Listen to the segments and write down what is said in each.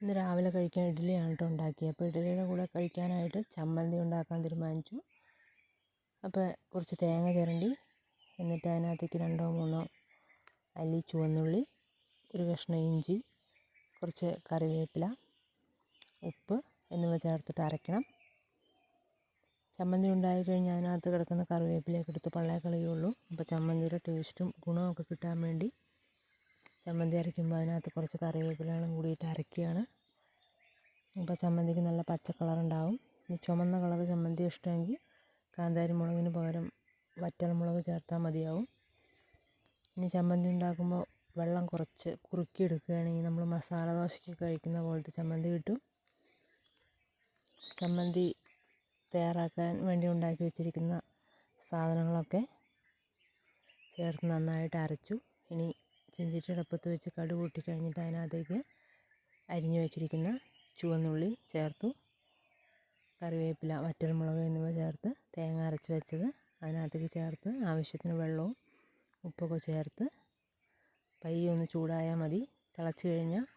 ഇന്ന് രാവിലെ കഴിക്കാൻ ഇഡ്ഡലിയാണ് കേട്ടോ ഉണ്ടാക്കിയത്. അപ്പോൾ ഇഡ്ഡലിയുടെ കൂടെ കഴിക്കാനായിട്ട് ചമ്മന്തി ഉണ്ടാക്കാൻ തീരുമാനിച്ചു. അപ്പോൾ കുറച്ച് തേങ്ങ ചിരണ്ടി, എന്നിട്ട് അതിനകത്തേക്ക് 2-3 അല്ലി ചുവന്നുള്ളി, ഒരു കഷ്ണം ഇഞ്ചി, കുറച്ച് കറിവേപ്പില, ഉപ്പ് എന്നിവ ചേർത്തിട്ട് അരയ്ക്കണം. ചമ്മന്തി ഉണ്ടായിക്കഴിഞ്ഞാൽ അതിനകത്ത് കിടക്കുന്ന കറിവേപ്പിലയൊക്കെ എടുത്ത് പള്ളയെ കളയുള്ളൂ. അപ്പോൾ ചമ്മന്തിയുടെ ടേസ്റ്റും ഗുണമൊക്കെ കിട്ടാൻ വേണ്ടി ചമ്മന്തി അരയ്ക്കുമ്പോൾ അതിനകത്ത് കുറച്ച് കറിവേപ്പിലകളും കൂടിയിട്ട് അരയ്ക്കുകയാണ്. അപ്പോൾ ചമ്മന്തിക്ക് നല്ല പച്ച കളറുണ്ടാവും. ഈ ചുമന്ന കളർ ചമ്മന്തി ഇഷ്ടമെങ്കിൽ കാന്താരി മുളകിന് പകരം വറ്റൽമുളക് ചേർത്താൽ മതിയാവും. ഇനി ചമ്മന്തി ഉണ്ടാക്കുമ്പോൾ വെള്ളം കുറച്ച് കുറുക്കിയെടുക്കുകയാണെങ്കിൽ നമ്മൾ മസാല ദോശയ്ക്ക് കഴിക്കുന്ന പോലത്തെ ചമ്മന്തി കിട്ടും. ചമ്മന്തി തയ്യാറാക്കാൻ വേണ്ടി ഉണ്ടാക്കി വെച്ചിരിക്കുന്ന സാധനങ്ങളൊക്കെ ചേർത്ത് നന്നായിട്ട് അരച്ചു. ഇനി ചെഞ്ചട്ടിയടുപ്പത്ത് വെച്ച് കടുക് പൊട്ടിക്കഴിഞ്ഞിട്ട് അതിനകത്തേക്ക് അരിഞ്ഞു വെച്ചിരിക്കുന്ന ചുവന്നുള്ളി ചേർത്തു. കറിവേപ്പില, വറ്റൽമുളക് എന്നിവ ചേർത്ത് തേങ്ങ അരച്ച് വെച്ചത് അതിനകത്തേക്ക് ചേർത്ത് ആവശ്യത്തിന് വെള്ളവും ഉപ്പൊക്കെ ചേർത്ത് പയ്യെ ഒന്ന് ചൂടായാൽ മതി. തിളച്ച് കഴിഞ്ഞാൽ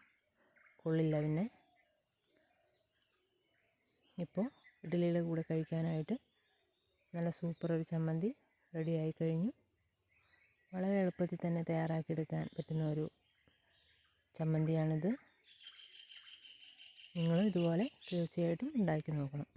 കൊള്ളില്ല. പിന്നെ ഇപ്പോൾ ഇഡ്ഡലിയുടെ കൂടെ കഴിക്കാനായിട്ട് നല്ല സൂപ്പർ ഒരു ചമ്മന്തി റെഡിയായി കഴിഞ്ഞു. വളരെ എളുപ്പത്തിൽ തന്നെ തയ്യാറാക്കിയെടുക്കാൻ പറ്റുന്ന ഒരു ചമ്മന്തിയാണിത്. നിങ്ങൾ ഇതുപോലെ തീർച്ചയായിട്ടും ഉണ്ടാക്കി നോക്കണം.